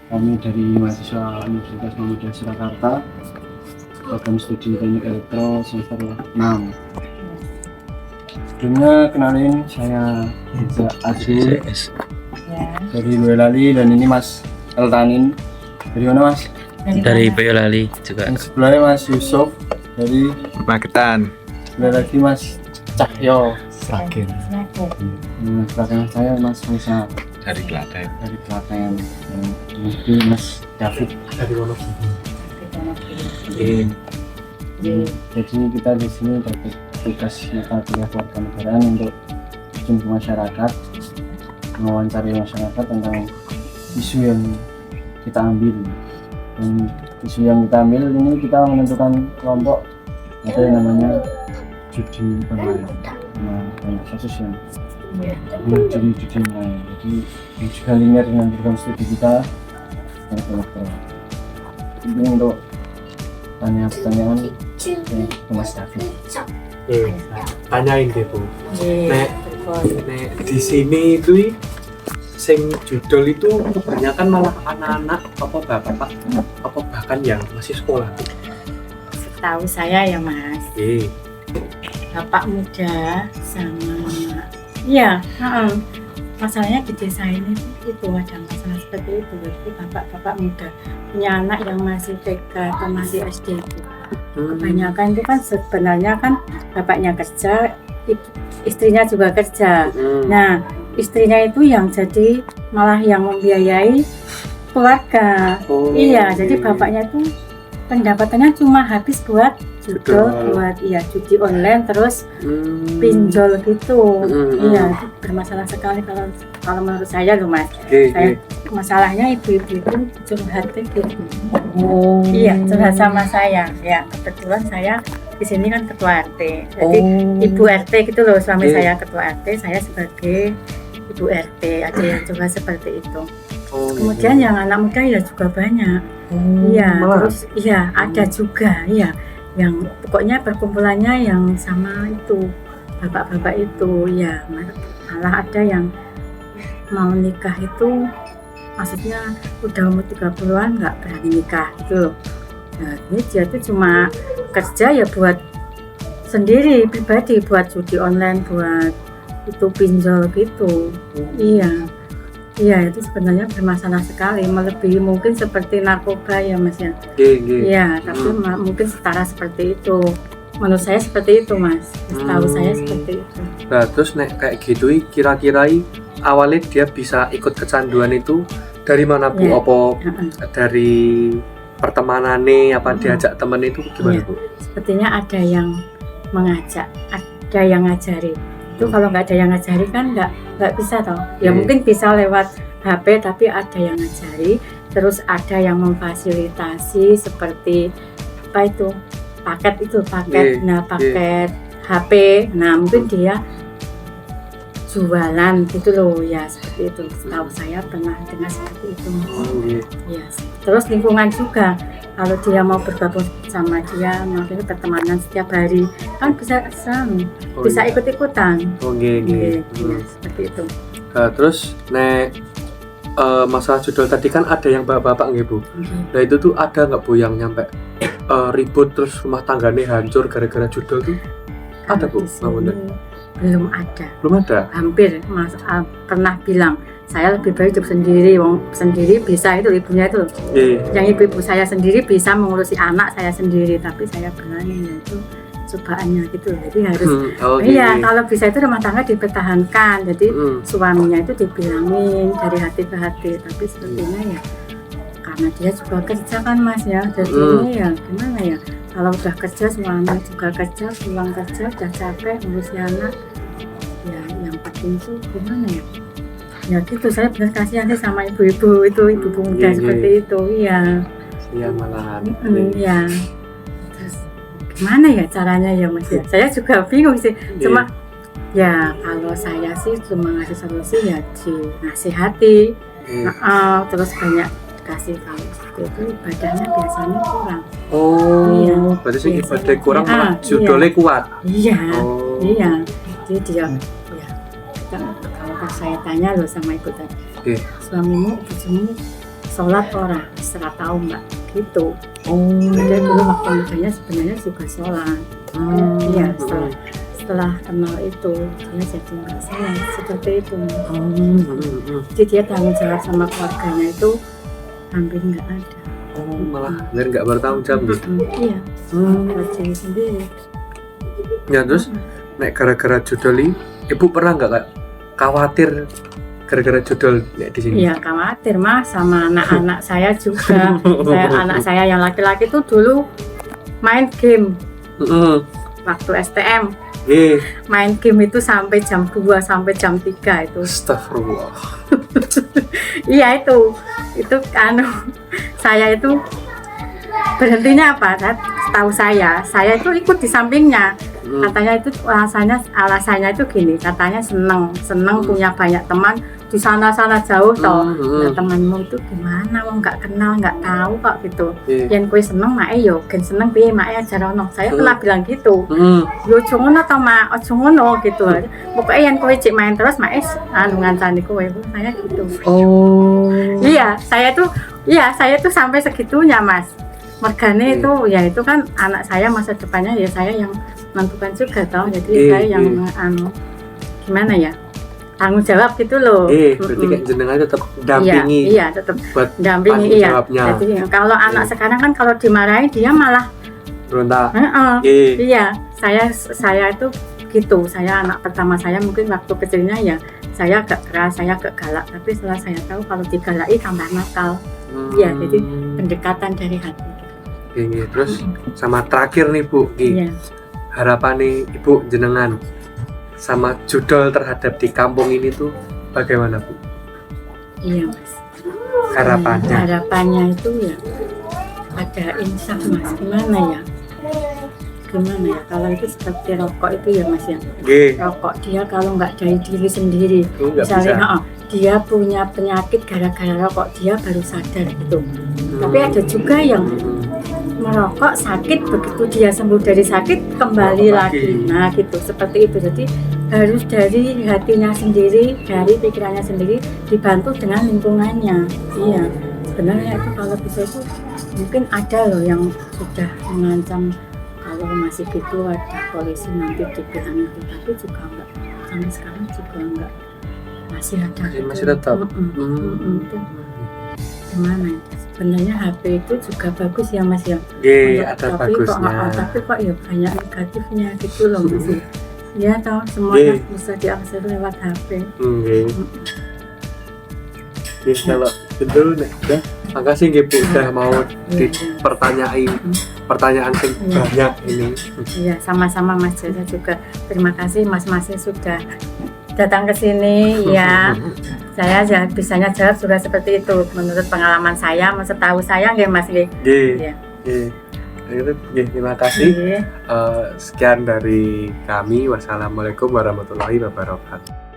Kami dari mahasiswa Universitas Muhammadiyah Surakarta, program studi Teknik Elektro semester 6. Sebelumnya kenalin, saya Azul dari Boyolali, dan ini Mas Eltanin dari mana Mas? Dari Boyolali juga. Dan sebelahnya Mas Yusuf dari Magetan. sebelah lagi Mas Cahyo. Sakit Belakang saya Mas Faisal dari Klaten. dari Klaten, dan Mas David dari Wonogiri. Jadi kita di sini dapat tugas mata kuliah kewarganegaraan untuk terjun ke masyarakat, mewawancari masyarakat tentang isu yang kita ambil. Dan isu yang kita ambil ini kita menentukan kelompok, ada yang namanya judi online. Nah, banyak kasus yang judi online. Jadi ini juga linear dengan program studi kita yang elektro. Ini untuk tanya pertanyaan ke Mas David. Tanyain deh Bu. Nek di sini itu sing judul itu kebanyakan malah anak-anak apa bapak apa bahkan yang masih sekolah. Setahu saya ya Mas, bapak muda sama masalahnya di desa ini itu ada masalah seperti itu. Jadi bapak-bapak muda punya anak yang masih TK atau masih SD itu kebanyakan itu kan sebenarnya kan bapaknya kerja, istrinya juga kerja. Nah, istrinya itu yang jadi malah yang membiayai keluarga. Iya, jadi bapaknya itu pendapatannya cuma habis buat buat judi online terus pinjol gitu. Iya, itu bermasalah sekali kalau menurut saya loh Mas. Masalahnya ibu-ibu itu curhat gitu. Iya, curhat sama saya. Ya, kebetulan saya di sini kan ketua RT. Jadi ibu RT gitu loh, suami saya ketua RT, saya sebagai ibu RT. Ada yang coba seperti itu. Kemudian yang anak muda ya juga banyak. Iya, terus ada juga yang pokoknya perkumpulannya yang sama itu bapak-bapak itu ya, malah ada yang mau nikah itu maksudnya udah umur 30-an nggak berani nikah gitu loh. Nah, ini dia tuh cuma kerja ya buat sendiri pribadi, buat judi online, buat itu pinjol gitu. Iya, itu sebenarnya bermasalah sekali, melebihi mungkin seperti narkoba ya Mas ya. Iya, tapi mungkin setara seperti itu. Menurut saya seperti itu Mas. Setahu saya seperti itu. Nah, terus nek kayak gitu kira-kira awalnya dia bisa ikut kecanduan itu dari mana Bu? Apa dari pertemanannya, apa diajak temen itu gimana Bu? Sepertinya ada yang mengajak, ada yang ngajari. Itu kalau nggak ada yang ngajari kan nggak bisa toh. Ya mungkin bisa lewat HP, tapi ada yang ngajari, terus ada yang memfasilitasi seperti apa itu paket paket HP. Nah mungkin dia jualan gitu loh ya, seperti itu. Setahu saya pernah dengar seperti itu. Ya, terus lingkungan juga. Kalau dia mau bergabung sama dia, maksudnya pertemanan setiap hari, kan bisa ikut-ikutan. Seperti itu. Terus nek masalah judul tadi kan ada yang bapak-bapak nggih Bu. Nah itu tuh ada nggak Bu yang nyampe ribut terus rumah tangganya hancur gara-gara judul tuh? Ada Bu? Belum ada. Belum ada? Hampir Mas pernah bilang saya lebih baik hidup sendiri, sendiri bisa itu ibunya itu. Yang ibu saya sendiri bisa mengurusi anak saya sendiri, tapi saya berani itu cobaannya gitu. Jadi harus kalau bisa itu rumah tangga dipertahankan. Jadi suaminya itu dibilangin dari hati ke hati, tapi sepertinya ya karena dia juga kerja kan Mas ya. Jadi ini ya gimana ya, kalau udah kerja suami juga kerja, pulang kerja udah capek ngurusi anak ya, yang penting itu gimana ya gitu. Saya benar kasihan sih sama ibu-ibu itu, ibu muda seperti itu. Iya malahan terus gimana ya caranya ya Mas ya, saya juga bingung sih. Cuma ya kalau saya sih cuma ngasih solusi ya dinasihati, terus banyak kasih tahu. Itu ibadahnya biasanya kurang. Berarti sih ibadah kurang malah judulnya kuat. Iya. Jadi dia kalau saya tanya loh sama ibu tadi, suamimu sholat orang setelah tahu mbak gitu. Oh. Jadi dulu waktu mudanya sebenarnya juga sholat. Iya, setelah kenal itu dia jadi nggak sholat seperti itu. Jadi dia tanggung jawab sama keluarganya itu hampir nggak ada. Oh, malah biar nggak bertanggung jawab gitu. Iya, buat diri sendiri. Ya terus nek gara-gara judul ini, ibu pernah nggak Kak, khawatir gara-gara judul nek di sini? Iya khawatir mas sama anak-anak saya juga. Anak saya yang laki-laki tuh dulu main game waktu STM. Main game itu sampai jam 2 sampai jam 3 itu. Astagfirullah. Iya itu saya itu berhentinya apa? Tahu saya itu ikut di sampingnya. Katanya itu alasannya itu gini, katanya seneng punya banyak teman di sana jauh toh. Nah, temanmu itu gimana? Wong nggak kenal, nggak tahu kok gitu. Yang kue seneng mae yo, gen seneng piye mae ajarono. Saya pernah bilang gitu. Yo ojo ngono to, Ma. Ojo ngono gitu. Pokoknya yang kue cek main terus mae ngancani kowe. Saya gitu. Oh. Iya, saya tuh sampai segitunya, Mas. Mergane itu ya itu kan anak saya masa depannya ya saya yang menentukan juga toh. Jadi saya yang gimana ya? Tanggung jawab gitu loh. Berarti kayak jenengan tetap dampingi. Iya, tetap buat dampingi iya. jawabnya. Jadi kalau anak sekarang kan kalau dimarahin dia malah berontak. Iya, saya itu gitu. Saya anak pertama saya mungkin waktu kecilnya ya saya agak keras, saya agak galak. Tapi setelah saya tahu kalau digalaki tambah nakal. Iya, jadi pendekatan dari hati. Terus sama terakhir nih Bu, Iya. harapan nih Ibu jenengan sama judul terhadap di kampung ini tuh bagaimana Bu? Iya Mas. Harapannya? Harapannya itu ya ada insaf Mas. Gimana ya kalau itu seperti rokok itu ya Mas ya. Rokok dia kalau nggak dari diri sendiri, misalnya dia punya penyakit gara-gara rokok dia baru sadar gitu. Tapi ada juga yang merokok sakit, begitu dia sembuh dari sakit kembali lagi. Nah gitu, seperti itu. Jadi harus dari hatinya sendiri, dari pikirannya sendiri, dibantu dengan lingkungannya. Iya, sebenarnya itu kalau bisa itu mungkin ada loh yang sudah mengancam kalau masih gitu ada polisi nanti dibilang itu, tapi juga enggak, sampai sekarang juga enggak, masih ada. Masih tetap. Itu gimana itu? Sebenarnya HP itu juga bagus ya Mas ya. Ada bagusnya. Tapi kok ya banyak negatifnya gitu loh Mas. Ya tahu semuanya bisa diakses lewat HP. Kalau betul nih, udah. Makasih nggih Bu udah mau dipertanyai pertanyaan banyak ini. Iya, sama-sama Mas Jasa juga. Terima kasih Mas-masnya sudah datang ke sini ya. Saya bisanya jawab sudah seperti itu menurut pengalaman saya, setahu saya nggih Mas nggih. Terima kasih. Sekian dari kami. Wassalamualaikum warahmatullahi wabarakatuh.